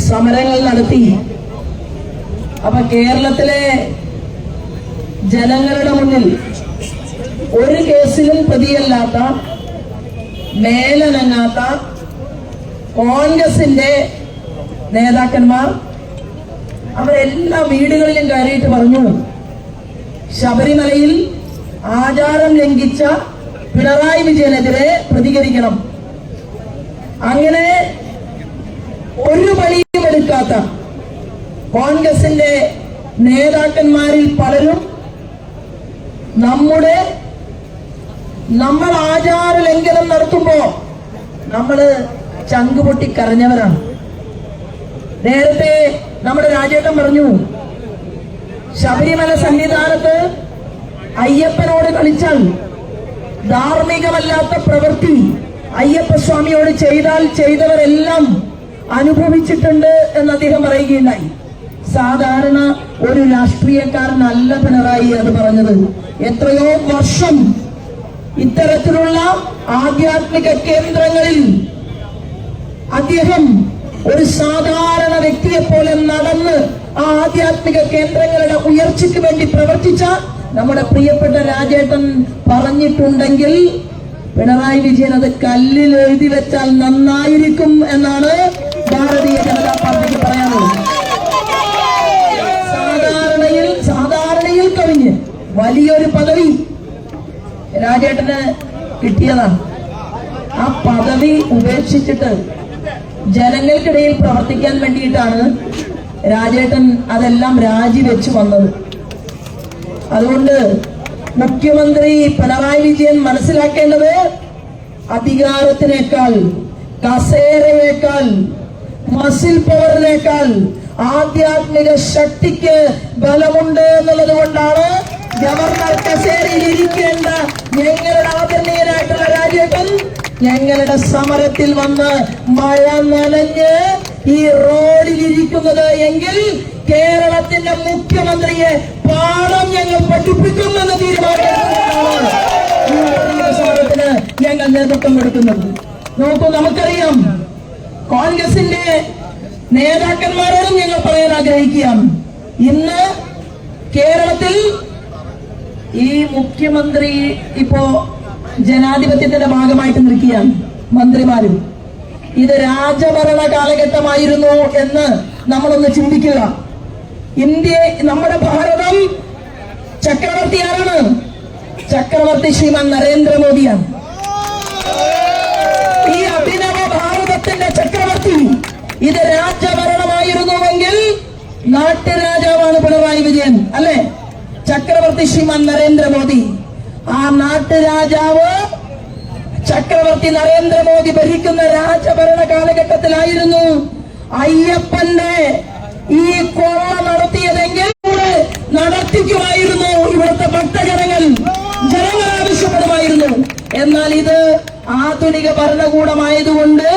സമരങ്ങൾ നടത്തി. അപ്പൊ കേരളത്തിലെ ജനങ്ങളുടെ മുന്നിൽ ഒരു കേസിലും പ്രതിയല്ലാത്ത, മേലനങ്ങാത്ത കോൺഗ്രസിന്റെ നേതാക്കന്മാർ അവരെല്ലാ വീടുകളിലും കയറിയിട്ട് പറഞ്ഞു, ശബരിമലയിൽ ആചാരം ലംഘിച്ച പിണറായി വിജയനെതിരെ പ്രതികരിക്കണം. അങ്ങനെ ഒരു പണിയും എടുക്കാത്ത കോൺഗ്രസിന്റെ നേതാക്കന്മാരിൽ പലരും നമ്മൾ ആചാര ലംഘനം നടത്തുമ്പോ നമ്മള് ചങ്കുപൊട്ടി കരഞ്ഞവരാണ്. നേരത്തെ നമ്മുടെ രാജേട്ടൻ പറഞ്ഞു, ശബരിമല സന്നിധാനത്ത് അയ്യപ്പനോട് കളിച്ചാൽ ധാർമ്മികമല്ലാത്ത പ്രവൃത്തി അയ്യപ്പസ്വാമിയോട് ചെയ്തവരെല്ലാം അനുഭവിച്ചിട്ടുണ്ട് എന്ന് അദ്ദേഹം പറയുകയുണ്ടായി. സാധാരണ ഒരു രാഷ്ട്രീയക്കാരനല്ല പിണറായി അത് പറഞ്ഞത്. എത്രയോ വർഷം ഇത്തരത്തിലുള്ള ആധ്യാത്മിക കേന്ദ്രങ്ങളിൽ അദ്ദേഹം ഒരു സാധാരണ വ്യക്തിയെ പോലെ നടന്ന് ആ ആധ്യാത്മിക കേന്ദ്രങ്ങളുടെ ഉയർച്ചയ്ക്ക് വേണ്ടി പ്രവർത്തിച്ച നമ്മുടെ പ്രിയപ്പെട്ട രാജേട്ടൻ പറഞ്ഞിട്ടുണ്ടെങ്കിൽ പിണറായി വിജയൻ അത് കല്ലിൽ എഴുതി വെച്ചാൽ നന്നായിരിക്കും എന്നാണ് ഭാരതീയ ജനതാ പാർട്ടിക്ക് പറയാനുള്ളത്. സാധാരണയിൽ കവിഞ്ഞ് വലിയൊരു പദവി രാജേട്ടന് കിട്ടിയതാണ്. ആ പദവി ഉപേക്ഷിച്ചിട്ട് ജനങ്ങൾക്കിടയിൽ പ്രവർത്തിക്കാൻ വേണ്ടിയിട്ടാണ് രാജേട്ടൻ അതെല്ലാം രാജിവെച്ചു വന്നത്. അതുകൊണ്ട് മുഖ്യമന്ത്രി പിണറായി വിജയൻ മനസ്സിലാക്കേണ്ടത്, അധികാരത്തിനേക്കാൾ, കസേരയേക്കാൾ, മസിൽ പവറിനേക്കാൾ ആധ്യാത്മിക ശക്തിക്ക് ബലമുണ്ട് എന്നുള്ളത് കൊണ്ടാണ് ഗവർണർ കസേരയിൽ ഇരിക്കേണ്ട ഞങ്ങളുടെ ആദരണീയനായിട്ടുള്ള രാജേട്ടൻ ഞങ്ങളുടെ സമരത്തിൽ വന്ന് മഴ നനഞ്ഞ് ഈ റോഡിൽ ഇരിക്കുന്നത് എങ്കിൽ കേരളത്തിന്റെ മുഖ്യമന്ത്രിയെ പാഠം ഞങ്ങൾ പഠിപ്പിക്കുമെന്ന് തീരുമാനിക്കുന്നതാണ് സമരത്തിന് ഞങ്ങൾ നേതൃത്വം കൊടുക്കുന്നത്. നോക്കൂ, നമുക്കറിയാം, കോൺഗ്രസിന്റെ നേതാക്കന്മാരോടും ഞങ്ങൾ പറയാൻ ആഗ്രഹിക്കുകയാണ്, ഇന്ന് കേരളത്തിൽ ഈ മുഖ്യമന്ത്രി ഇപ്പോ ജനാധിപത്യത്തിന്റെ ഭാഗമായിട്ട് നിൽക്കുകയാണ്. മന്ത്രിമാരും ഇത് രാജഭരണ കാലഘട്ടമായിരുന്നു എന്ന് നമ്മളൊന്ന് ചിന്തിക്കുക. നമ്മുടെ ഭാരതം ചക്രവർത്തി ആരാണ്? ചക്രവർത്തി ശ്രീമാൻ നരേന്ദ്രമോദിയാണ്. ഈ അഭിനവ ഭാരതത്തിന്റെ ചക്രവർത്തി ഇത് രാജഭരണമായിരുന്നുവെങ്കിൽ നാട്ടുരാജാവാണ് പിണറായി വിജയൻ, അല്ലെ? ചക്രവർത്തി ശ്രീമാൻ നരേന്ദ്രമോദി. ആ നാട്ടുരാജാവ് ചക്രവർത്തി നരേന്ദ്രമോദി ഭരിക്കുന്ന രാജഭരണ കാലഘട്ടത്തിലായിരുന്നു അയ്യപ്പന്റെ ഈ കൊള്ള നടത്തിയതെങ്കിൽ നടത്തിക്കുമായിരുന്നു ഇവിടുത്തെ ഭക്തജനങ്ങൾ ആവശ്യപ്പെടുമായിരുന്നു. എന്നാൽ ഇത് ആധുനിക ഭരണകൂടമായതുകൊണ്ട്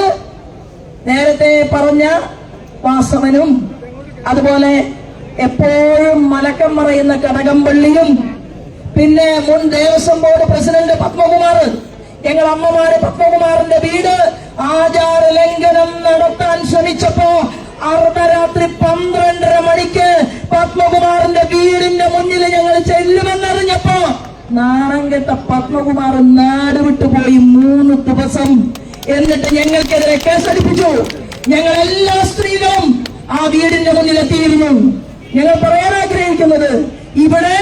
നേരത്തെ പറഞ്ഞ വാസവനും അതുപോലെ എപ്പോഴും മലക്കം മറയുന്ന കടകംപള്ളിയും പിന്നെ മുൻ ദേവസ്വം ബോർഡ് പ്രസിഡന്റ് പത്മകുമാർ, ഞങ്ങൾ അമ്മമാര് പത്മകുമാറിന്റെ വീട് ആചാര ലംഘനം നടത്താൻ ശ്രമിച്ചപ്പോ അർദ്ധരാത്രി 12:30 മണിക്ക് പത്മകുമാറിന്റെ വീടിന്റെ മുന്നിൽ ഞങ്ങൾ ചെല്ലുമെന്നറിഞ്ഞപ്പോ നാണം കെട്ട പത്മകുമാർ നാട് വിട്ടുപോയി 3 ദിവസം. എന്നിട്ട് ഞങ്ങൾക്കെതിരെ കേസെടുപ്പിച്ചു. ഞങ്ങൾ എല്ലാ സ്ത്രീകളും ആ വീടിന്റെ മുന്നിൽ എത്തിയിരുന്നു. ഞങ്ങൾ പറയാൻ ആഗ്രഹിക്കുന്നത്, ഇവിടെ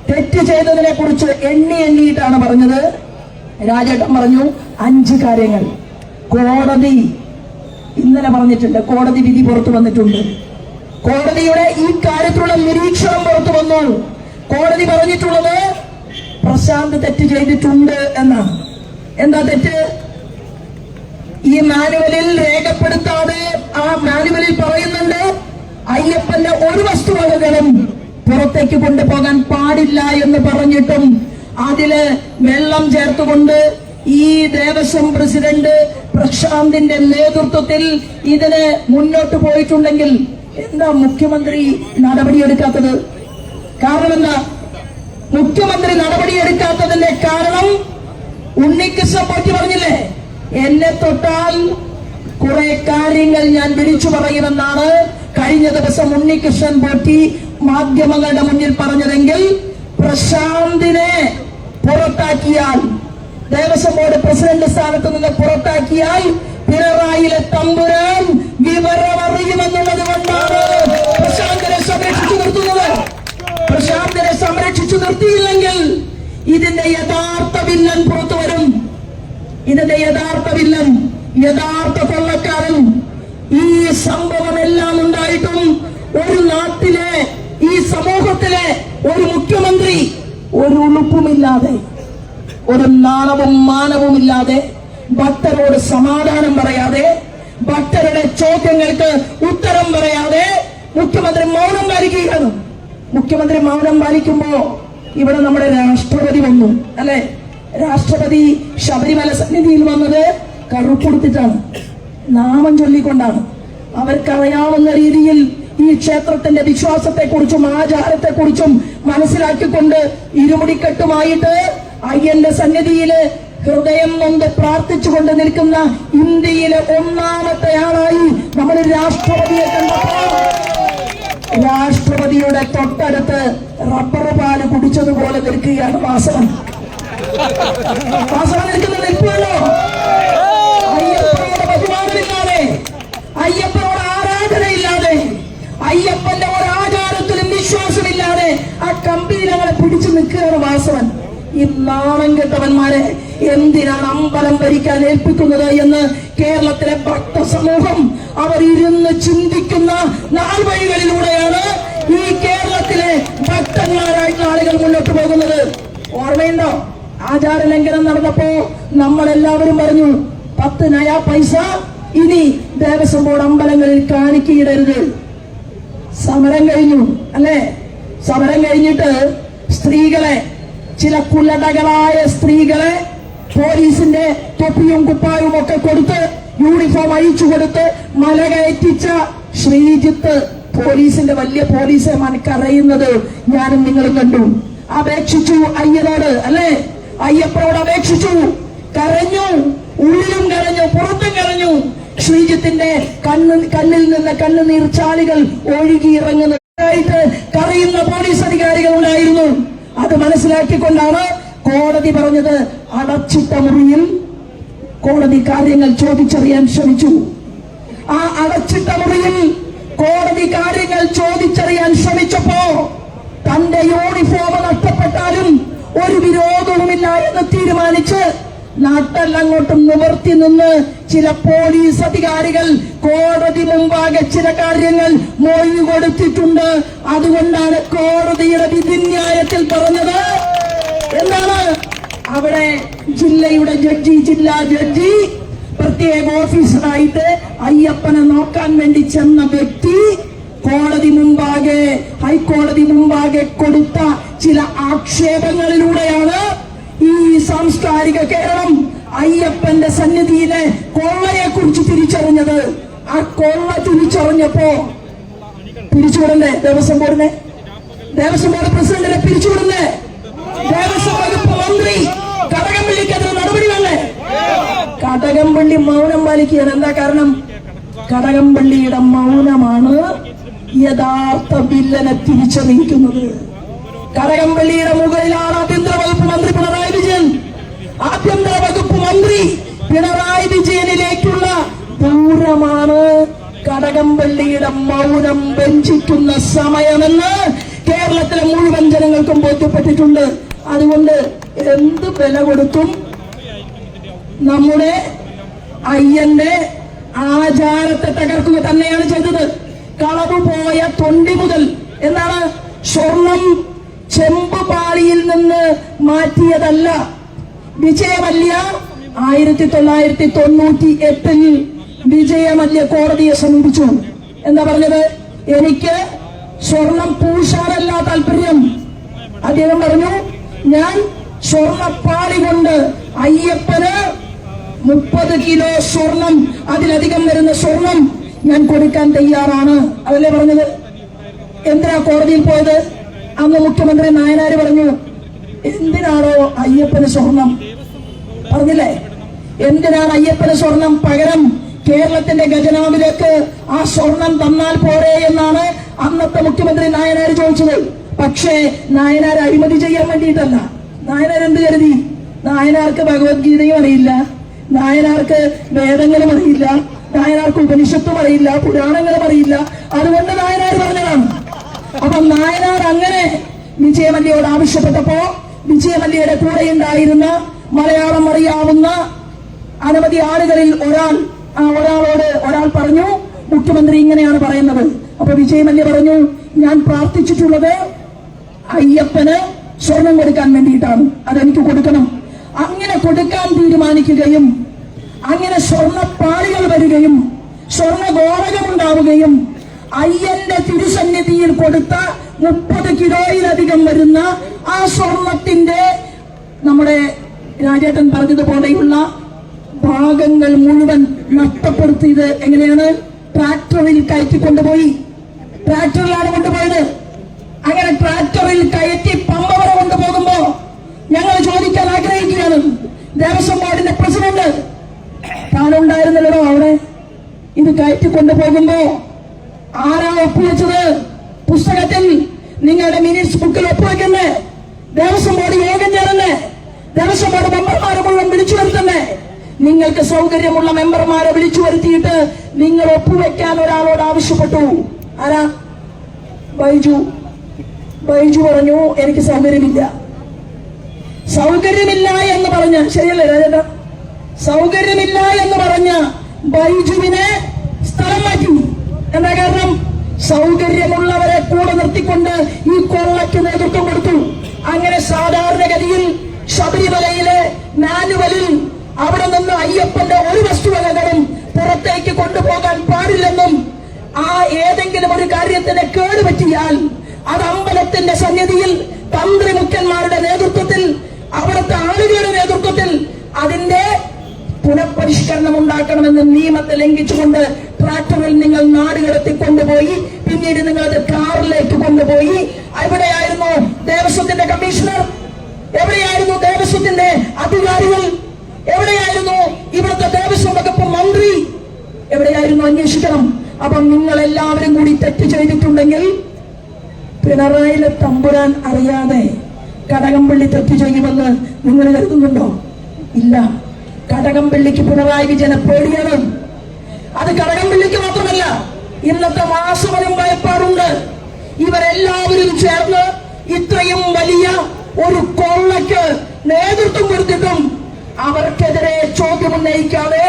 തെറ്റ് ചെയ്തതിനെ കുറിച്ച് എണ്ണിയിട്ടാണ് പറഞ്ഞത്. രാജേട്ടൻ പറഞ്ഞു 5 കാര്യങ്ങൾ. കോടതി ഇന്നലെ പറഞ്ഞിട്ടുണ്ട്, കോടതി വിധി പുറത്തു വന്നിട്ടുണ്ട്. കോടതിയുടെ ഈ കാര്യത്തിലുള്ള നിരീക്ഷണം പുറത്തു വന്നു. കോടതി പറഞ്ഞിട്ടുള്ളത് പ്രശാന്ത് തെറ്റ് ചെയ്തിട്ടുണ്ട് എന്നാണ്. എന്താ തെറ്റ്? ഈ മാനുവലിൽ രേഖപ്പെടുത്താതെ ആ മാനുവലിൽ പറയുന്നുണ്ട്, അയ്യപ്പന്റെ ഒരു വസ്തുവകകളും പുറത്തേക്ക് കൊണ്ടുപോകാൻ പാടില്ല എന്ന് പറഞ്ഞിട്ടും അതില് വെള്ളം ചേർത്തുകൊണ്ട് ഈ ദേവസ്വം പ്രസിഡന്റ് പ്രശാന്തിന്റെ നേതൃത്വത്തിൽ ഇതിന് മുന്നോട്ട് പോയിട്ടുണ്ടെങ്കിൽ എന്താ മുഖ്യമന്ത്രി നടപടിയെടുക്കാത്തത്? കാരണം എന്താ മുഖ്യമന്ത്രി നടപടിയെടുക്കാത്തതിന്റെ കാരണം? ഉണ്ണികൃഷ്ണൻ പോറ്റി പറഞ്ഞില്ലേ, എന്നെ തൊട്ടാൽ കാര്യങ്ങൾ ഞാൻ വിളിച്ചു പറയുമെന്നാണ് കഴിഞ്ഞ ദിവസം ഉണ്ണികൃഷ്ണൻ പോറ്റി മാധ്യമങ്ങളുടെ മുന്നിൽ പറഞ്ഞതെങ്കിൽ പ്രശാന്തിനെ പുറത്താക്കിയാൽ, ദേവസ്വം ബോർഡ് പ്രസിഡന്റ് സ്ഥാനത്ത് നിന്ന് പുറത്താക്കിയാൽ പിണറായിലെ തമ്പുരാൻ വിവരമറിയുമെന്നുള്ളത് കൊണ്ടാണ് പ്രശാന്തിനെ സംരക്ഷിച്ചു നിർത്തുന്നത്. പ്രശാന്തിനെ സംരക്ഷിച്ചു നിർത്തിയില്ലെങ്കിൽ ഇതിന്റെ യഥാർത്ഥ വില്ലൻ പുറത്തു വരും. ഇതിന്റെ യഥാർത്ഥ വില്ലൻ, യഥാർത്ഥ കൊള്ളക്കാരൻ. ഈ സംഭവമെല്ലാം ഉണ്ടായിട്ടും ഒരു നാട്ടിലെ, ഈ സമൂഹത്തിലെ ഒരു മുഖ്യമന്ത്രി ഒരു ഉളുപ്പുമില്ലാതെ, ഒരു നാണവും മാനവുമില്ലാതെ, ഭക്തരോട് സമാധാനം പറയാതെ, ഭക്തരുടെ ചോദ്യങ്ങൾക്ക് ഉത്തരം പറയാതെ മുഖ്യമന്ത്രി മൗനം പാലിക്കുകയാണ്. മുഖ്യമന്ത്രി മൗനം പാലിക്കുമ്പോ ഇവിടെ നമ്മുടെ രാഷ്ട്രപതി വന്നു, അല്ലെ? രാഷ്ട്രപതി ശബരിമല സന്നിധിയിൽ വന്നത് കറുപ്പെടുത്തിട്ടാണ്, നാമം ചൊല്ലിക്കൊണ്ടാണ്. അവർക്കറിയാവുന്ന രീതിയിൽ ഈ ക്ഷേത്രത്തിന്റെ വിശ്വാസത്തെക്കുറിച്ചും ആചാരത്തെക്കുറിച്ചും മനസ്സിലാക്കിക്കൊണ്ട് ഇരുമുടിക്കെട്ടുമായിട്ട് അയ്യന്റെ സന്നിധിയില് ഹൃദയം കൊണ്ട് പ്രാർത്ഥിച്ചുകൊണ്ട് നിൽക്കുന്ന ഇന്ത്യയിലെ ഒന്നാമത്തെ ആളായി നമ്മൾ രാഷ്ട്രപതിയെ കണ്ടപ്പോൾ രാഷ്ട്രപതിയുടെ തൊട്ടടുത്ത് റബ്ബർ പാല് കുടിച്ചതുപോലെ നിൽക്കുകയാണ് വാസവൻ. വാസവൻ നിൽക്കുന്ന നിൽപ്പുള്ളോ? അയ്യപ്പനോട് ബഹുമാനമില്ലാതെ, അയ്യപ്പനോട് ആരാധനയില്ലാതെ, അയ്യപ്പന്റെ ഒരാചാരത്തിലും വിശ്വാസമില്ലാതെ ആ കമ്പിയിൽ അങ്ങനെ പിടിച്ചു നിൽക്കുകയാണ് വാസവൻ. ഈ നാണം കെട്ടവന്മാരെ എന്തിനാണ് അമ്പലം ഭരിക്കാൻ ഏൽപ്പിക്കുന്നത് എന്ന് കേരളത്തിലെ ഭക്ത സമൂഹം അവർ ഇരുന്ന് ചിന്തിക്കുന്ന നാൾവഴികളിലൂടെയാണ് ഈ കേരളത്തിലെ ഭക്തന്മാരായിട്ടുള്ള ആളുകൾ മുന്നോട്ട് പോകുന്നത്. ഓർമ്മയുണ്ടോ? ആചാര ലംഘനം നടന്നപ്പോ നമ്മളെല്ലാവരും പറഞ്ഞു 10 നയാ പൈസ ഇനി ദേവസ്വം ബോർഡ് അമ്പലങ്ങളിൽ കാണിക്കയിടരുത്. സമരം കഴിഞ്ഞു, അല്ലെ? സമരം കഴിഞ്ഞിട്ട് സ്ത്രീകളെ, ചില കുലടകളായ സ്ത്രീകളെ പോലീസിന്റെ തൊപ്പിയും കുപ്പായും ഒക്കെ കൊടുത്ത്, യൂണിഫോം അയച്ചു കൊടുത്ത് മല കയറ്റിച്ച ശ്രീജിത്ത് പോലീസിന്റെ വലിയ പോലീസെ മനക്കറിയുന്നത് ഞാനും നിങ്ങളും കണ്ടു. അപേക്ഷിച്ചു അയ്യനോട്, അല്ലെ? അയ്യപ്പനോട് അപേക്ഷിച്ചു, കരഞ്ഞു, ഉള്ളിലും കരഞ്ഞു, പുറത്തും കരഞ്ഞു. ശ്രീജിത്തിന്റെ കണ്ണിൽ നിന്ന് കണ്ണുനീർ ചാലുകൾ ഒഴുകിയിറങ്ങുന്നതായിട്ട് കരയുന്ന പോലീസ് അധികാരികൾ ഉണ്ടായിരുന്നു. അത് മനസ്സിലാക്കിക്കൊണ്ടാണ് കോടതി പറഞ്ഞത് അടച്ചിട്ട മുറിയിൽ കോടതി കാര്യങ്ങൾ ചോദിച്ചറിയാൻ ശ്രമിച്ചു. ആ അടച്ചിട്ട മുറിയിൽ കോടതി കാര്യങ്ങൾ ചോദിച്ചറിയാൻ ശ്രമിച്ചപ്പോ തന്റെ യൂണിഫോം നഷ്ടപ്പെട്ടാലും ഒരു വിരോധവുമില്ല എന്ന് തീരുമാനിച്ച് നാട്ടെല്ലങ്ങോട്ടും നിവർത്തി നിന്ന് ചില പോലീസ് അധികാരികൾ കോടതി മുമ്പാകെ ചില കാര്യങ്ങൾ മൊഴി കൊടുത്തിട്ടുണ്ട്. അതുകൊണ്ടാണ് കോടതിയുടെ വിധിന്യായത്തിൽ പറഞ്ഞത് എന്താണ്? അവിടെ ജില്ലയുടെ ജഡ്ജി, ജില്ലാ ജഡ്ജി, പ്രത്യേക ഓഫീസറായിട്ട് അയ്യപ്പനെ നോക്കാൻ വേണ്ടി ചെന്ന വ്യക്തി കോടതി മുമ്പാകെ, ഹൈക്കോടതി മുമ്പാകെ കൊടുത്ത ചില ആക്ഷേപങ്ങളിലൂടെയാണ് ഈ സാംസ്കാരിക കേരളം അയ്യപ്പന്റെ സന്നിധിയിലെ കൊള്ളയെ കുറിച്ച് തിരിച്ചറിഞ്ഞത്. ആ കൊള്ള തിരിച്ചറിഞ്ഞപ്പോ പിരിച്ചുവിടണ്ടേ ദേവസ്വം ബോർഡിനെ? ദേവസ്വം ബോർഡ് പ്രസിഡന്റിനെ പിരിച്ചുവിടണ്ടേ? ദേവസ്വം വകുപ്പ് മന്ത്രി കടകംപള്ളിക്കെതിരെ നടപടി വേണ്ടേ? കടകംപള്ളി മൗനം പാലിക്കുകയാണ്. എന്താ കാരണം? കടകംപള്ളിയുടെ മൗനമാണ് യഥാർത്ഥ വില്ലനെ തിരിച്ചറിയിക്കുന്നത്. കടകംപള്ളിയുടെ മുകളിലാണ് ആഭ്യന്തര വകുപ്പ് മന്ത്രി പിണറായി വിജയൻ. ആഭ്യന്തര വകുപ്പ് മന്ത്രി പിണറായി വിജയനിലേക്കുള്ള ദൂരമാണ് കടകംപള്ളിയുടെ മൗനം വഞ്ചിക്കുന്ന സമയമെന്ന് കേരളത്തിലെ മുഴുവൻ ജനങ്ങൾക്കും ബോധ്യപ്പെട്ടിട്ടുണ്ട്. അതുകൊണ്ട് എന്ത് വില കൊടുത്തും നമ്മുടെ അയ്യന്റെ ആചാരത്തെ തകർക്കുക തന്നെയാണ് ചെയ്തത്. കളവ് പോയ തൊണ്ടി മുതൽ എന്താണ്? സ്വർണം ചെമ്പ് പാളിയിൽ നിന്ന് മാറ്റിയതല്ല. വിജയമല്യ 1998 വിജയമല്യ കോടതിയെ സമീപിച്ചു. എന്താ പറഞ്ഞത്? എനിക്ക് സ്വർണം പൂശാനല്ല താല്പര്യം. അദ്ദേഹം പറഞ്ഞു, ഞാൻ സ്വർണപ്പാളി കൊണ്ട് അയ്യപ്പന് 30 കിലോ സ്വർണം, അതിലധികം വരുന്ന സ്വർണം ഞാൻ കൊടുക്കാൻ തയ്യാറാണ്. അതല്ലേ പറഞ്ഞത്? എന്തിനാ കോടതിയിൽ പോയത്? അന്ന് മുഖ്യമന്ത്രി നായനാര് പറഞ്ഞു, എന്തിനാണോ അയ്യപ്പന് സ്വർണം? പറഞ്ഞില്ലേ? എന്തിനാണ് അയ്യപ്പന് സ്വർണം? പകരം കേരളത്തിന്റെ ഖജനാവിലേക്ക് ആ സ്വർണം തന്നാൽ പോരെ എന്നാണ് അന്നത്തെ മുഖ്യമന്ത്രി നായനാർ ചോദിച്ചത്. പക്ഷേ നായനാർ അഴിമതി ചെയ്യാൻ വേണ്ടിയിട്ടല്ല. നായനാർ എന്ത് കരുതി? നായനാർക്ക് ഭഗവത്ഗീതയും അറിയില്ല, നായനാർക്ക് വേദങ്ങളും അറിയില്ല, നായനാർക്ക് ഉപനിഷത്തും അറിയില്ല, പുരാണങ്ങളും അറിയില്ല. അതുകൊണ്ട് നായനാർ പറഞ്ഞതാണ്. അപ്പൊ നായനാർ അങ്ങനെ വിജയമല്യയോട് ആവശ്യപ്പെട്ടപ്പോ വിജയമല്യയുടെ കൂടെ ഉണ്ടായിരുന്ന മലയാളം അറിയാവുന്ന അനവധി ആളുകളിൽ ഒരാൾ പറഞ്ഞു, മുഖ്യമന്ത്രി ഇങ്ങനെയാണ് പറയുന്നത്. അപ്പൊ വിജയമല്യ പറഞ്ഞു, ഞാൻ പ്രാർത്ഥിച്ചിട്ടുള്ളത് അയ്യപ്പന് സ്വർണം കൊടുക്കാൻ വേണ്ടിയിട്ടാണ്, അതെനിക്ക് കൊടുക്കണം. അങ്ങനെ കൊടുക്കാൻ തീരുമാനിക്കുകയും അങ്ങനെ സ്വർണ്ണപ്പാളികൾ വരികയും സ്വർണ്ണഗോളകമുണ്ടാവുകയും അയ്യന്റെ തിരുസന്നിധിയിൽ കൊടുത്ത 30 കിലോയിലധികം വരുന്ന ആ സ്വർണത്തിന്റെ നമ്മുടെ രാജേട്ടൻ പറഞ്ഞതുപോലെയുള്ള ഭാഗങ്ങൾ മുഴുവൻ നഷ്ടപ്പെടുത്തിയത് എങ്ങനെയാണ്? ട്രാക്ടറിൽ കയറ്റിക്കൊണ്ടുപോയി. ട്രാക്ടറിലാണ് കൊണ്ടുപോയത്. അങ്ങനെ ട്രാക്ടറിൽ കയറ്റി പമ്പ വരെ കൊണ്ടുപോകുമ്പോ ഞങ്ങൾ ചോദിക്കാൻ ആഗ്രഹിക്കുകയാണ്, ദേവസ്വം ബോർഡിന്റെ പ്രസിഡന്റ് താനുണ്ടായിരുന്നല്ലോ അവിടെ. ഇത് കയറ്റിക്കൊണ്ടുപോകുമ്പോ ആരാ ഒപ്പുവെച്ചത്? പുസ്തകത്തിൽ നിങ്ങളുടെ മിനിറ്റ്സ് ബുക്കിൽ ഒപ്പുവെക്കുന്നേ, ദേവസ്വം ബോർഡ് യോഗം ചേരുന്നേ, ദേവസ്വം ബോർഡ് മെമ്പർമാരെ മുഴുവൻ വിളിച്ചു വരുത്തുന്നേ. നിങ്ങൾക്ക് സൗകര്യമുള്ള മെമ്പർമാരെ വിളിച്ചു വരുത്തിയിട്ട് നിങ്ങൾ ഒപ്പുവെക്കാൻ ഒരാളോട് ആവശ്യപ്പെട്ടു. ആരാ? ബൈജു പറഞ്ഞു എനിക്ക് സൗകര്യമില്ല എന്ന് പറഞ്ഞ, ശരിയല്ലേ രാജേട്ടാ? സൗകര്യമില്ല എന്ന് പറഞ്ഞ ബൈജുവിനെ സ്ഥലം മാറ്റി. എന്താ കാരണം? സൗകര്യമുള്ളവരെ കൂടെ നിർത്തിക്കൊണ്ട് ഈ കൊള്ളയ്ക്ക് നേതൃത്വം കൊടുത്തു. അങ്ങനെ സാധാരണഗതിയിൽ ശബരിമലയിലെ മാനുവലിൽ അവിടെ നിന്ന് അയ്യപ്പന്റെ ഒരു വസ്തുവകകളും പുറത്തേക്ക് കൊണ്ടുപോകാൻ പാടില്ലെന്നും ആ ഏതെങ്കിലും ഒരു കാര്യത്തിന് കേടുപറ്റിയാൽ അത് അമ്പലത്തിന്റെ സന്നിധിയിൽ തന്ത്രി മുഖ്യന്മാരുടെ നേതൃത്വത്തിൽ അവിടുത്തെ ആളുകളുടെ നേതൃത്വത്തിൽ അതിന്റെ പുനഃപരിഷ്കരണം ഉണ്ടാക്കണമെന്ന് നിയമത്തെ ലംഘിച്ചുകൊണ്ട് ട്രാക്ടറിൽ നിങ്ങൾ നാട് കടത്തി കൊണ്ടുപോയി, പിന്നീട് നിങ്ങൾ അത് കാറിലേക്ക് കൊണ്ടുപോയി. എവിടെയായിരുന്നു ദേവസ്വത്തിന്റെ കമ്മീഷണർ? എവിടെയായിരുന്നു ദേവസ്വത്തിന്റെ അധികാരികൾ? എവിടെയായിരുന്നു ഇവിടുത്തെ ദേവസ്വം വകുപ്പ് മന്ത്രി? എവിടെയായിരുന്നു? അന്വേഷിക്കണം. അപ്പം നിങ്ങൾ എല്ലാവരും കൂടി തെറ്റ് ചെയ്തിട്ടുണ്ടെങ്കിൽ പിണറായിലെ തമ്പുരാൻ അറിയാതെ കടകംപള്ളി തെറ്റ് ചെയ്യുമെന്ന് നിങ്ങൾ കരുതുന്നുണ്ടോ? ഇല്ല. കടകംപള്ളിക്ക് പിണറായി വിജയനെ പേടിയാണ്. അത് കടകംപള്ളിക്ക് മാത്രമല്ല, ഇന്നത്തെ വാസവനും ഭയപ്പാടുണ്ട്. ഇവരെല്ലാവരും ചേർന്ന് ഇത്രയും വലിയ ഒരു കൊള്ളയ്ക്ക് നേതൃത്വം കൊടുത്തിട്ടും അവർക്കെതിരെ ചോദ്യം ഉന്നയിക്കാതെ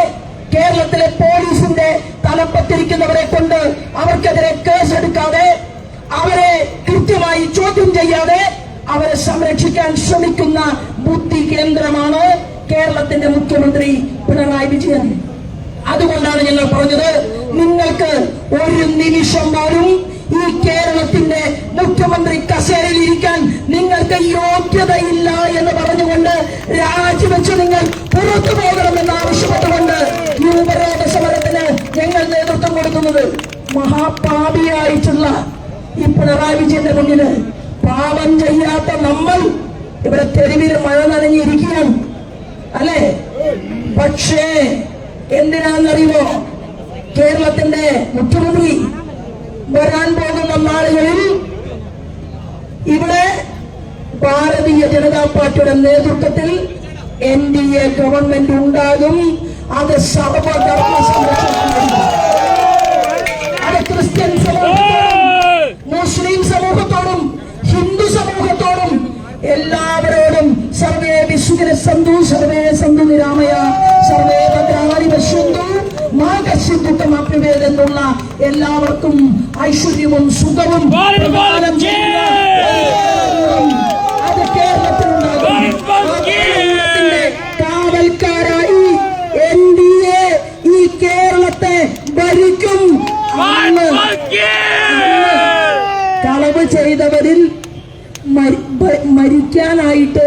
കേരളത്തിലെ പോലീസിന്റെ തലപ്പത്തിരിക്കുന്നവരെ കൊണ്ട് അവർക്കെതിരെ കേസെടുക്കാതെ അവരെ കൃത്യമായി ചോദ്യം ചെയ്യാതെ അവരെ സംരക്ഷിക്കാൻ ശ്രമിക്കുന്ന ബുദ്ധി കേന്ദ്രമാണ് കേരളത്തിന്റെ മുഖ്യമന്ത്രി പിണറായി വിജയൻ. അതുകൊണ്ടാണ് ഞങ്ങൾ പറഞ്ഞത്, നിങ്ങൾക്ക് ഒരു നിമിഷം പോലും ഈ കേരളത്തിന്റെ മുഖ്യമന്ത്രി കസേരയിൽ ഇരിക്കാൻ നിങ്ങൾക്ക് യോഗ്യതയില്ല എന്ന് പറഞ്ഞുകൊണ്ട് രാജിവെച്ച് നിങ്ങൾ പുറത്തു പോകണമെന്ന് ആവശ്യപ്പെട്ടുകൊണ്ട് ഈ ഉപരോധ സമരത്തിന് ഞങ്ങൾ നേതൃത്വം കൊടുക്കുന്നത്. മഹാപാപിയായിട്ടുള്ള ഈ പിണറായി വിജയന്റെ മുന്നില് പാപം ചെയ്യാത്ത നമ്മൾ ഇവിടെ തെരുവിൽ മഴ നനഞ്ഞിരിക്കുകയാണ്, അല്ലേ? പക്ഷേ എന്തിനാണെന്നറിയുമോ? കേരളത്തിന്റെ മുഖ്യമന്ത്രി വരാൻ പോകുന്ന നാളുകളിൽ ഇവിടെ ഭാരതീയ ജനതാ പാർട്ടിയുടെ നേതൃത്വത്തിൽ NDA ഗവൺമെന്റ് ഉണ്ടാകും. അത് സർവധർമ്മ സംരക്ഷണം, അത് ക്രിസ്ത്യൻ സമൂഹത്തോടും മുസ്ലിം സമൂഹത്തോടും ഹിന്ദു സമൂഹത്തോടും എല്ലാവരോടും സർവേ വിശുദ്ധ സന്ധു സർവേ സന്ധു നിരാമയ സർവേ ഭദ്രാണി പശ്യന്തു മാകശിദ്ധുക്കമാപ്യവേദ എന്നുള്ള എല്ലാവർക്കും ഐശ്വര്യവും സുഖവും പ്രദാനം ചെയ്യുന്ന അത് കേരളത്തിലുണ്ടാകും. കേരളത്തിന്റെ കാവൽക്കാരായി NDA ഈ കേരളത്തെ ഭരിക്കും. കളവ് ചെയ്തവരിൽ മരിക്കാനായിട്ട്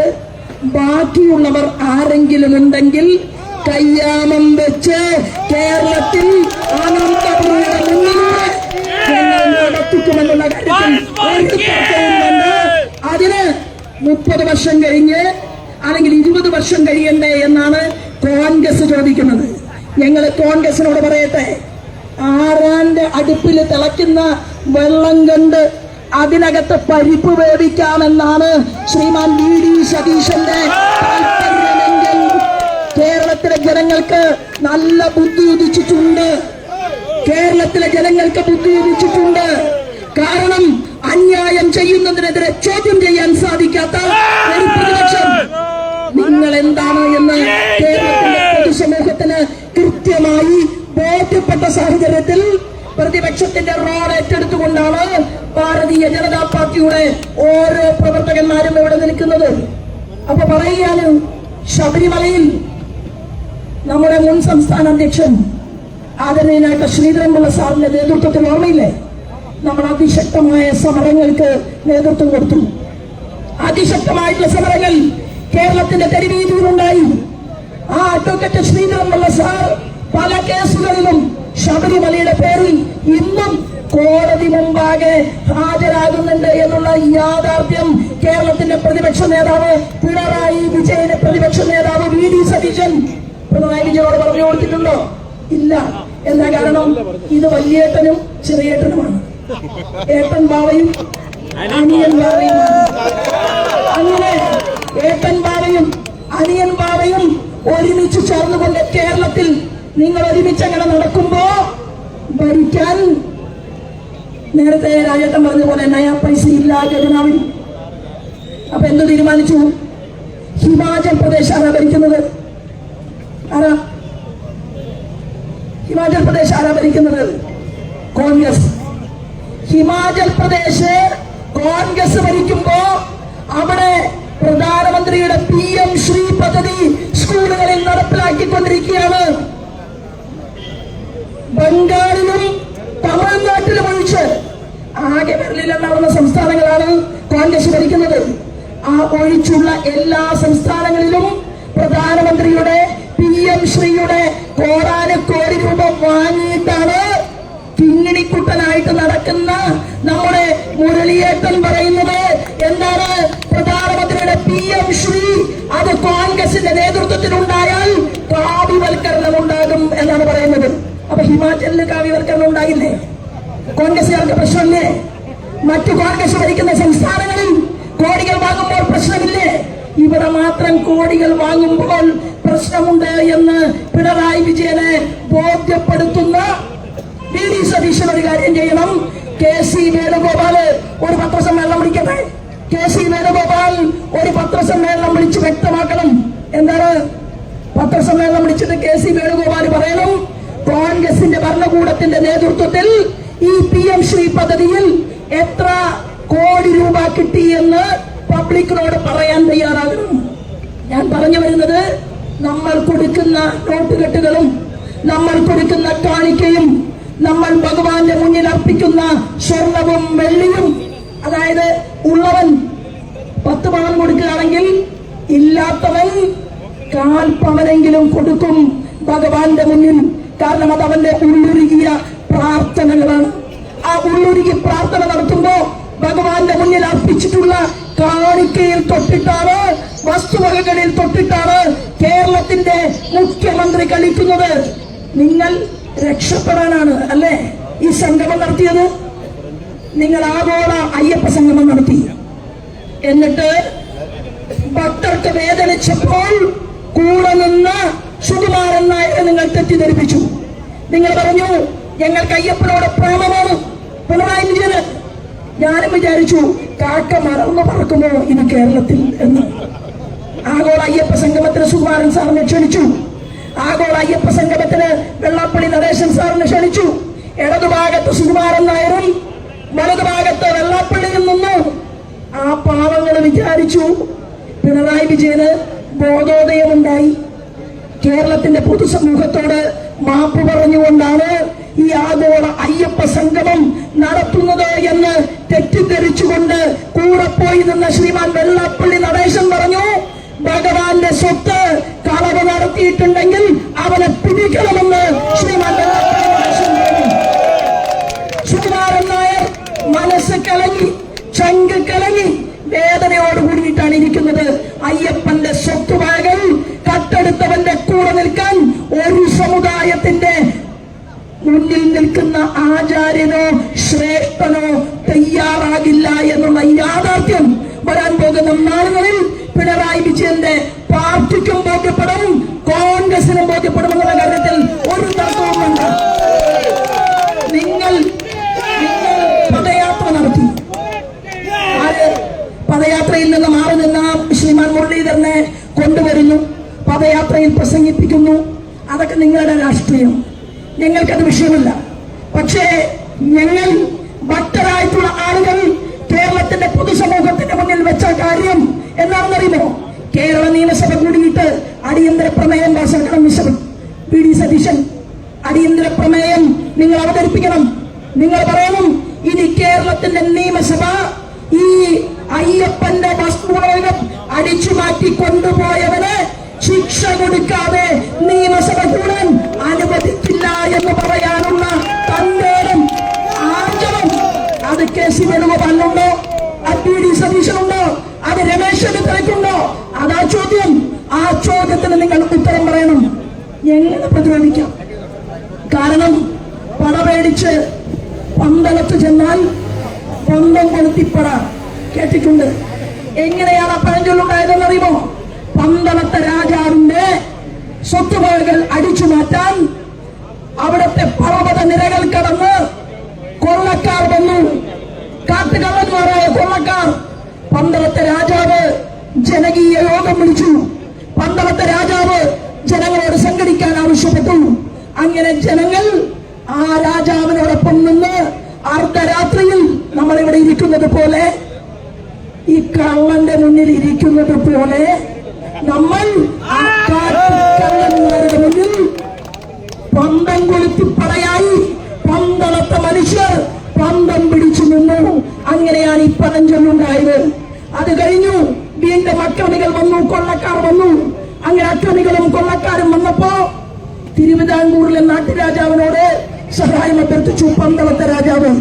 ബാക്കിയുള്ളവർ ആരെങ്കിലും ഉണ്ടെങ്കിൽ കയ്യാമം വെച്ച് കേരളത്തിൽ ആനന്ദപുരയുടെ മുന്നിലൂടെ ഞങ്ങൾ നടത്തിക്കുമെന്നുള്ള കാര്യത്തിൽ ഒരു തർക്കവുമുണ്ട്. അതിന് 30 വർഷം കഴിഞ്ഞ് അല്ലെങ്കിൽ 20 വർഷം കഴിയണ്ടേ എന്നാണ് കോൺഗ്രസ് ചോദിക്കുന്നത്. ഞങ്ങൾ കോൺഗ്രസിനോട് പറയട്ടെ, ആരാന്റെ അടുപ്പിൽ തിളയ്ക്കുന്ന വെള്ളം കണ്ട് അതിനകത്ത് പരിപ്പ് വേവിക്കാമെന്നാണ് ശ്രീമാൻ വി.ഡി. സതീശന്റെ താല്പര്യമെങ്കിൽ കേരളത്തിലെ ജനങ്ങൾക്ക് നല്ല ബുദ്ധി ഉദിച്ചിട്ടുണ്ട്. കേരളത്തിലെ ജനങ്ങൾക്ക് ബുദ്ധി ഉദിച്ചിട്ടുണ്ട്. കാരണം അന്യായം ചെയ്യുന്നതിനെതിരെ ചോദ്യം ചെയ്യാൻ സാധിക്കാത്ത ഒരു പ്രതിപക്ഷം നിങ്ങൾ എന്താണ് എന്ന് കേരളത്തിലെ പൊതുസമൂഹത്തിന് കൃത്യമായി ബോധ്യപ്പെട്ട സാഹചര്യത്തിൽ പ്രതിപക്ഷത്തിന്റെ റോൾ ഏറ്റെടുത്തുകൊണ്ടാണ് ഭാരതീയ ജനതാ പാർട്ടിയുടെ ഓരോ പ്രവർത്തകന്മാരും ഇവിടെ നിൽക്കുന്നത്. അപ്പൊ പറയുകയാണ്, ശബരിമലയിൽ നമ്മുടെ മുൻ സംസ്ഥാന അധ്യക്ഷൻ ആദരണീയനായിട്ട് ശ്രീധരൻപിള്ള സാറിന്റെ നേതൃത്വത്തിൽ ഓർമ്മയില്ലേ, നമ്മൾ അതിശക്തമായ സമരങ്ങൾക്ക് നേതൃത്വം കൊടുത്തു. അതിശക്തമായിട്ടുള്ള സമരങ്ങൾ കേരളത്തിന്റെ തെരുവീതിയിലുണ്ടായി. ആ അഡ്വക്കേറ്റ് ശ്രീധരൻപിള്ള സാർ പല കേസുകളിലും ശബരിമലയുടെ പേരിൽ ഇന്നും കോടതി മുമ്പാകെ ഹാജരാകുന്നുണ്ട് എന്നുള്ള യാഥാർത്ഥ്യം കേരളത്തിന്റെ പ്രതിപക്ഷ നേതാവ് പിണറായി വിജയന്റെ പ്രതിപക്ഷ നേതാവ് വി.ഡി. സതീശൻ പിണറായി വിജയനോട് പറഞ്ഞു കൊടുത്തിട്ടുണ്ടോ? ഇല്ല. എന്താ കാരണം? ഇത് വലിയേട്ടനും ചെറിയേട്ടനുമാണ്. ഏട്ടൻ ബാവയും അനിയൻ ബാവയും. അങ്ങനെ ഏട്ടൻ ബാവയും അനിയൻ ബാവയും ഒരുമിച്ച് ചേർന്നുകൊണ്ട് കേരളത്തിൽ നിങ്ങൾ ഒരുമിച്ച് അങ്ങനെ നടക്കുമ്പോ ഭരിക്കാൻ നേരത്തെ രാജേട്ടൻ പറഞ്ഞ പോലെ നയാ പൈസ ഇല്ല ഖജനാവിൽ. അപ്പൊ എന്ത് തീരുമാനിച്ചു? ഹിമാചൽ പ്രദേശ് ആരാ ഭരിക്കുന്നത്? ആരാ ഹിമാചൽ പ്രദേശ് ആരാ ഭരിക്കുന്നത്? കോൺഗ്രസ്. ഹിമാചൽ പ്രദേശ് കോൺഗ്രസ് ഭരിക്കുമ്പോ അവിടെ പ്രധാനമന്ത്രിയുടെ PM ശ്രീ പദ്ധതി സ്കൂളുകളിൽ നടപ്പിലാക്കിക്കൊണ്ടിരിക്കുകയാണ്. ബംഗാളിലും തമിഴ്നാട്ടിലും ഒഴിച്ച് ആകെ വിരലിലെണ്ണാവുന്ന സംസ്ഥാനങ്ങളാണ് കോൺഗ്രസ് ഭരിക്കുന്നത്. ആ ഒഴിച്ചുള്ള എല്ലാ സംസ്ഥാനങ്ങളിലും പ്രധാനമന്ത്രിയുടെ PM ശ്രീയുടെ കോടാനുകോടി രൂപ വാങ്ങിയിട്ടാണ് കിങ്ങിണിക്കുട്ടനായിട്ട് നടക്കുന്ന നമ്മുടെ മുരളിയേട്ടൻ പറയുന്നത് എന്താണ്? പ്രധാനമന്ത്രിയുടെ PM ശ്രീ അത് കോൺഗ്രസിന്റെ നേതൃത്വത്തിൽ ഉണ്ടായാൽ കാവ്യവൽക്കരണം ഉണ്ടാകും എന്നാണ് പറയുന്നത്. അപ്പൊ ഹിമാചലിന് കാവ്യവൽക്കരണം ഉണ്ടായില്ലേ? കോൺഗ്രസുകാർക്ക് പ്രശ്നമില്ലേ? മറ്റു കോൺഗ്രസ് ഭരിക്കുന്ന സംസ്ഥാനങ്ങളിൽ കോടികൾ വാങ്ങുമ്പോൾ പ്രശ്നമില്ലേ? ഇവിടെ മാത്രം കോടികൾ വാങ്ങുമ്പോൾ പ്രശ്നമുണ്ട് എന്ന് പിണറായി വിജയനെ ബോധ്യപ്പെടുത്തുന്ന വി.ഡി. സതീശൻ ഒരു കാര്യം ചെയ്യണം. കെ.സി. വേണുഗോപാൽ ഒരു പത്രസമ്മേളനം വിളിക്കട്ടെ. കെ.സി. വേണുഗോപാൽ ഒരു പത്രസമ്മേളനം വിളിച്ച് വ്യക്തമാക്കണം. എന്താണ് പത്രസമ്മേളനം വിളിച്ചിട്ട് കെ.സി. വേണുഗോപാൽ പറയണം, കോൺഗ്രസിന്റെ ഭരണകൂടത്തിന്റെ നേതൃത്വത്തിൽ ഈ PM ശ്രീ പദ്ധതിയിൽ എത്ര കോടി രൂപ കിട്ടിയെന്ന് പബ്ലിക്കിനോട് പറയാൻ തയ്യാറാകണം. ഞാൻ പറഞ്ഞു വരുന്നത്, നമ്മൾ കൊടുക്കുന്ന നോട്ടുകെട്ടുകളും നമ്മൾ കൊടുക്കുന്ന കാണിക്കയും നമ്മൾ ഭഗവാന്റെ മുന്നിൽ അർപ്പിക്കുന്ന സ്വർണവും വെള്ളിയും, അതായത് ഉള്ളവൻ 10 പവൻ കൊടുക്കുകയാണെങ്കിൽ ഇല്ലാത്തവൻ 1/4 പവനെങ്കിലും കൊടുക്കും ഭഗവാന്റെ മുന്നിൽ. കാരണം അത് അവന്റെ ഉള്ളുരുകിയ പ്രാർത്ഥനകളാണ്. ആ ഉള്ളുരുകി പ്രാർത്ഥന നടത്തുമ്പോ ഭഗവാന്റെ മുന്നിൽ അർപ്പിച്ചിട്ടുള്ള കാണിക്കയിൽ തൊട്ടിട്ടാണ്, വസ്തുവകകളിൽ തൊട്ടിട്ടാണ് കേരളത്തിന്റെ മുഖ്യമന്ത്രി കളിക്കുന്നത്. നിങ്ങൾ രക്ഷപ്പെടാനാണ് അല്ലേ ഈ സംഗമം നടത്തിയത്? നിങ്ങൾ ആഗോള അയ്യപ്പ സംഗമം നടത്തി. എന്നിട്ട് ഭക്തർക്ക് വേദനിച്ചപ്പോൾ കൂടെ നിന്ന് സുകുമാരൻ നായരെ നിങ്ങൾ തെറ്റിദ്ധരിപ്പിച്ചു. നിങ്ങൾ പറഞ്ഞു ഞങ്ങൾക്ക് അയ്യപ്പനോട് പ്രേമമാണ് പിണറായി വിജയന്. ഞാനും വിചാരിച്ചു കാക്ക മറന്നു പറക്കുമോ ഇത് കേരളത്തിൽ എന്ന്. ആഗോള അയ്യപ്പ സംഗമത്തിന് സുകുമാരൻ സാറിനെ ക്ഷണിച്ചു. ആഗോള അയ്യപ്പ സംഗമത്തിന് വെള്ളാപ്പള്ളി നടേശൻ സാറിനെ ക്ഷണിച്ചു. ഇടതുഭാഗത്ത് സുകുമാരൻ നായരും വലതുഭാഗത്ത് വെള്ളാപ്പള്ളിയും നിന്നു. ആ പാവങ്ങൾ വിചാരിച്ചു പിണറായി വിജയന് ബോധോദയമുണ്ടായി. കേരളത്തിന്റെ പൊതുസമൂഹത്തോട് മാപ്പ് പറഞ്ഞുകൊണ്ടാണ് ഈ ആഗോള അയ്യപ്പ സംഗമം നടത്തുന്നത് എന്ന് തെറ്റിദ്ധരിച്ചുകൊണ്ട് കൂടെ പോയി നിന്ന ശ്രീമാൻ വെള്ളാപ്പള്ളി നടേശൻ പറഞ്ഞു, ഭഗവാന്റെ സ്വത്ത് കളവ് നടത്തിയിട്ടുണ്ടെങ്കിൽ അവനെ പിടിക്കണമെന്ന് ശ്രീമാൻ വെള്ളാപ്പള്ളി നടേശൻ പറഞ്ഞു. സുകുമാരൻ നായർ മനസ്സ് കലങ്ങി, ചങ്ക് കലങ്ങി, വേദനയോട് കൂടിയിട്ടാണ് ഇരിക്കുന്നത്. അയ്യപ്പന്റെ സ്വത്തുവകകൾ കട്ടെടുത്തവന്റെ കൂടെ നിൽക്കാൻ ഒരു സമുദായത്തിന്റെ മുന്നിൽ നിൽക്കുന്ന ആചാര്യനോ ശ്രേഷ്ഠനോ തയ്യാറാകില്ല എന്നുള്ള യാഥാർത്ഥ്യം വരാൻ പോകുന്ന നാളുകളിൽ പിണറായി വിജയന്റെ പാർട്ടിക്കും ബോധ്യപ്പെടും, കോൺഗ്രസിനും ബോധ്യപ്പെടുമെന്നുള്ള കാര്യത്തിൽ ഒരു തർക്കവുമുണ്ട്. നിങ്ങൾ പദയാത്ര നടത്തി, പദയാത്രയിൽ നിന്ന് മാറി നിന്ന ശ്രീമാൻ മുരളീധരനെ കൊണ്ടുവരുന്നു, പദയാത്രയിൽ പ്രസംഗിപ്പിക്കുന്നു. അതൊക്കെ നിങ്ങളുടെ രാഷ്ട്രീയം, ഞങ്ങൾക്കത് വിഷയമല്ല. പക്ഷേ ഞങ്ങൾ ഭക്തരായിട്ടുള്ള ആളുകൾ കേരളത്തിന്റെ പൊതുസമൂഹത്തിന്റെ മുന്നിൽ വെച്ച കാര്യം എന്താണെന്നറിയുമോ? കേരള നിയമസഭ കൂടിയിട്ട് അടിയന്തര പ്രമേയം പാസാക്കണം. വി.ഡി. സതീശൻ അടിയന്തര പ്രമേയം നിങ്ങൾ അവതരിപ്പിക്കണം. നിങ്ങൾ പറയണം, ഇനി കേരളത്തിന്റെ നിയമസഭ ഈ അയ്യപ്പന്റെ വസ്തുവകം അടിച്ചു മാറ്റി കൊണ്ടുപോയവന് ശിക്ഷ കൊടുക്കാതെ നിയമസഭ കൂടാൻ അനുവദിക്കില്ല എന്ന് പറയാനുള്ള തന്റേടം, ആർജവം അത് കെ.സി. വേണുഗോപാലിനുണ്ടോ? അത് വി.ഡി. സതീശനുണ്ടോ? അത് രമേശ് ചെന്നിത്തലയ്ക്കുണ്ടോ? അതാ ചോദ്യം. ആ ചോദ്യത്തിന് നിങ്ങൾ ഉത്തരം പറയണം. എങ്ങനെ പ്രതിരോധിക്കാം? കാരണം പട പേടിച്ച് പന്തളത്ത് ചെന്നാൽ പന്തം കൊളുത്തിപ്പട കേട്ടിട്ടുണ്ട്. എങ്ങനെയാണ് ആ പഴഞ്ചൊല്ലുണ്ടായതെന്ന് അറിയുമോ? പന്തളത്തെ രാജാവിന്റെ സ്വത്തുവകകൾ അടിച്ചു മാറ്റാൻ അവിടുത്തെ പർവ്വത നിരകൾ കടന്ന് കൊള്ളക്കാർ വന്നു. കാട്ടുകള്ളന്മാരായ കൊള്ളക്കാർ. പന്തളത്തെ രാജാവ് ജനകീയ യോഗം വിളിച്ചു. പന്തളത്തെ രാജാവ് ജനങ്ങളോട് സംഘടിക്കാൻ ആവശ്യപ്പെട്ടു. അങ്ങനെ ജനങ്ങൾ ആ രാജാവിനോടൊപ്പം നിന്ന് അർദ്ധരാത്രിയിൽ നമ്മളിവിടെ ഇരിക്കുന്നത് പോലെ, ഈ കള്ളന്റെ മുന്നിൽ ഇരിക്കുന്നത് പോലെ നമ്മൾ ആ കള്ളന്മാരുടെ മുന്നിൽ പന്തം കൊളുത്തിപ്പടയായി പന്തളത്തെ മനുഷ്യർ പന്തം പിടിച്ചു നിന്നു. അങ്ങനെയാണ് ഈ പഴഞ്ചൊല്ലുണ്ടായത്. അത് കഴിഞ്ഞു വീണ്ടും അക്രമികൾ വന്നു, കൊള്ളക്കാർ വന്നു. അങ്ങനെ അക്രമികളും കൊള്ളക്കാരും വന്നപ്പോ തിരുവിതാംകൂറിലെ നാട്ടുരാജാവിനോട് സഹായം അഭ്യർത്ഥിച്ചു. പന്തളത്തെ രാജാവ്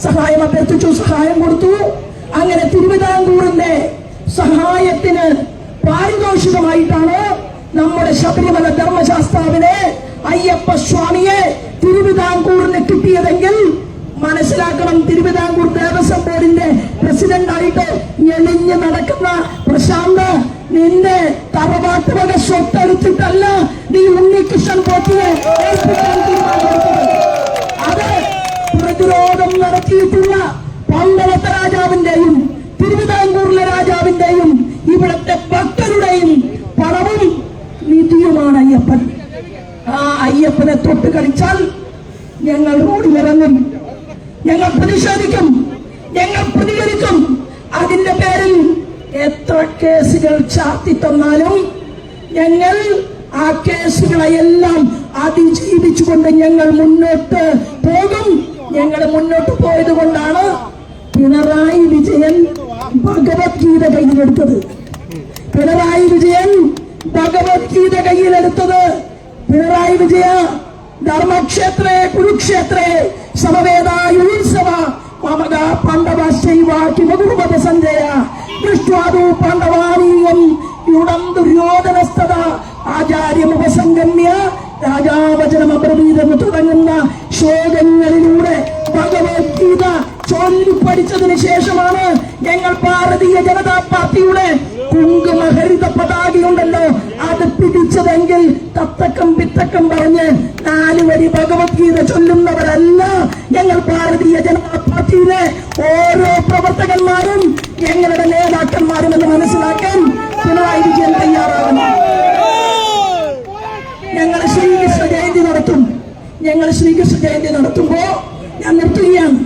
സഹായം അഭ്യർത്ഥിച്ചു, സഹായം കൊടുത്തു. അങ്ങനെ തിരുവിതാംകൂറിന്റെ സഹായത്തിന് പാരിതോഷികമായിട്ടാണ് നമ്മുടെ ശബരിമല ധർമ്മശാസ്താവിനെ, അയ്യപ്പ സ്വാമിയെ തിരുവിതാംകൂറിന് കിട്ടിയതെങ്കിൽ മനസ്സിലാക്കണം, തിരുവിതാംകൂർ ദേവസ്വം ബോർഡിന്റെ പ്രസിഡന്റായിട്ട് ഞെളിഞ്ഞ് നടക്കുന്ന പ്രശാന്ത്, നിന്റെ തറവാട്ട് വക സ്വത്തെടുത്തിട്ടല്ല നീ ഉണ്ണികൃഷ്ണൻ പോറ്റിയെ ഏൽപ്പിക്കാൻ തീരുമാനിച്ചത്. അത് പ്രതിരോധം നടത്തിയിട്ടുള്ള പന്തളത്തെ രാജാവിന്റെയും തിരുവിതാംകൂറിലെ രാജാവിന്റെയും ഇവിടുത്തെ ഭക്തരുടെയും പണവും നിധിയുമാണ് അയ്യപ്പൻ. ആ അയ്യപ്പനെ തൊട്ട് കളിച്ചാൽ ഞങ്ങൾ റോഡിലിറങ്ങും, ഞങ്ങൾ പ്രതിഷേധിക്കും, ഞങ്ങൾ പ്രതികരിക്കും. അതിന്റെ പേരിൽ എത്ര കേസുകൾ ചാർത്തി തന്നാലും ഞങ്ങൾ ആ കേസുകളെയെല്ലാം അതിജീവിച്ചുകൊണ്ട് ഞങ്ങൾ മുന്നോട്ട് പോകും. ഞങ്ങൾ മുന്നോട്ട് പോയത് കൊണ്ടാണ് പിണറായി വിജയൻ ഭഗവത്ഗീത കയ്യിലെടുത്തത്. പിണറായി വിജയൻ ഭഗവത്ഗീത കയ്യിലെടുത്തത്. പിണറായി വിജയ ധർമ്മക്ഷേത്രേ കുരുക്ഷേത്രേ സമവേദായുത്സവ മമക പാണ്ഡവശൈവാക്കിമകുർവത സഞ്ജയ ദൃഷ്ട്വാദു പാണ്ഡവാനീയം യുടം ദുര്യോധനസ്തത ആചാര്യമുപസംഗമ്യ രാജാവചനമബ്രവീതെന്ന് തുടങ്ങുന്ന ശ്ലോകങ്ങളിലൂടെ ഭഗവത്ഗീത ചൊല്ലിപ്പഠിച്ചതിന് ശേഷമാണ് ഞങ്ങൾ ഭാരതീയ ജനതാ പാർട്ടിയുടെ കുങ്കുമഹരിത പതാകയുണ്ടല്ലോ അത് പിടിച്ചതെങ്കിൽ തത്തക്കം പിത്തക്കം പറഞ്ഞ് 4 വരി ഭഗവത്ഗീത ചൊല്ലുന്നവരല്ല ഞങ്ങൾ ഭാരതീയ ജനതാ പാർട്ടിയിലെ ഓരോ പ്രവർത്തകന്മാരും ഞങ്ങളുടെ നേതാക്കന്മാരും എന്ന് മനസ്സിലാക്കാൻ പിണറായി വിജയൻ തയ്യാറാവണം. ഞങ്ങൾ ശ്രീകൃഷ്ണ ജയന്തി നടത്തും. ഞങ്ങൾ ശ്രീകൃഷ്ണ ജയന്തി നടത്തുമ്പോ ഞാൻ നിർത്തുകയാണ്.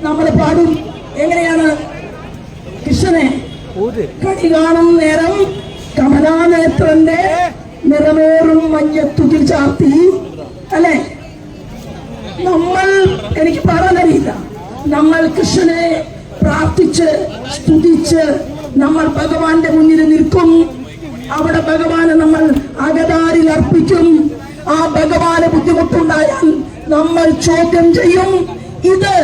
നമ്മൾ പാടും. എങ്ങനെയാണ്? കൃഷ്ണനെ കണി കാണും നേരം കമലാനേത്രന്റെ നിറമേറും മഞ്ഞത്തുകിൽ ചാർത്തി, അല്ലെ? നമ്മൾ, എനിക്ക് പറയാനറിയില്ല, നമ്മൾ കൃഷ്ണനെ പ്രാർത്ഥിച്ച് സ്തുതിച്ച് നമ്മൾ ഭഗവാന്റെ മുന്നിൽ നിൽക്കും. അവിടെ ഭഗവാനെ നമ്മൾ അകതാരിൽ അർപ്പിക്കും. ആ ഭഗവാന് ബുദ്ധിമുട്ടുണ്ടായാൽ നമ്മൾ ചോദ്യം ചെയ്യും. ഇത്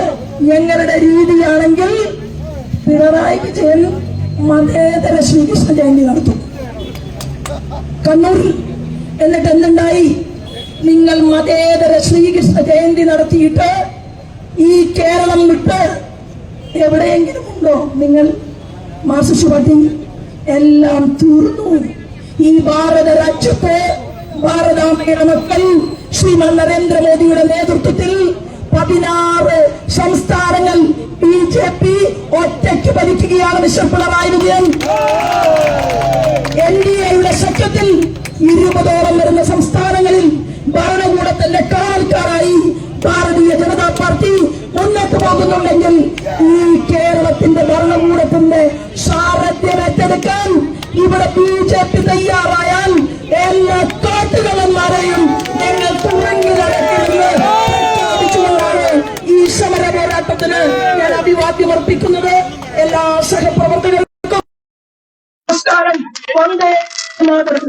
ഞങ്ങളുടെ രീതിയാണെങ്കിൽ പിണറായി വിജയൻ മതേതര ശ്രീകൃഷ്ണ ജയന്തി നടത്തും കണ്ണൂരിൽ. എന്നിട്ട് എന്തുണ്ടായി? നിങ്ങൾ മതേതര ശ്രീകൃഷ്ണ ജയന്തി നടത്തിയിട്ട് ഈ കേരളം വിട്ട് എവിടെയെങ്കിലും ഉണ്ടോ? നിങ്ങൾ മാർക്സിസ്റ്റ് പാർട്ടി എല്ലാം തീർന്നു. ഈ ഭാരത രാജ്യത്ത് ഭാരതാംബയുടെ മക്കൾ ശ്രീമാൻ നരേന്ദ്രമോദിയുടെ നേതൃത്വത്തിൽ 16 സംസ്ഥാനങ്ങൾ BJP ഒറ്റയ്ക്ക് ഭരിക്കുകയാണ്. മിസ്റ്റർ പിണറായി വിജയൻ, NDAയുടെ സഖ്യത്തിൽ 20ഓളം വരുന്ന സംസ്ഥാനങ്ങളിൽ ഭരണകൂടത്തിന്റെ കാൽക്കാരായി ഭാരതീയ ജനതാ പാർട്ടി മുന്നോട്ട് പോകുന്നുണ്ടെങ്കിൽ ഈ കേരളത്തിന്റെ ഭരണകൂടത്തിന്റെ സാരഥ്യം ഏറ്റെടുക്കാൻ ഇവിടെ BJP തയ്യാറായാൽ എല്ലാ കാട്ടുകള്ളന്മാരെയും ഞങ്ങൾ തുറങ്ങിലടക്കില്ലെന്ന് പ്രഖ്യാപിച്ചുകൊണ്ടാണ് ഈ സമര പോരാട്ടത്തിന് ഞാൻ അഭിവാദ്യം അർപ്പിക്കുന്നത്. എല്ലാ സഹപ്രവർത്തകർക്കും നമസ്കാരം. വന്ദേ മാതരം.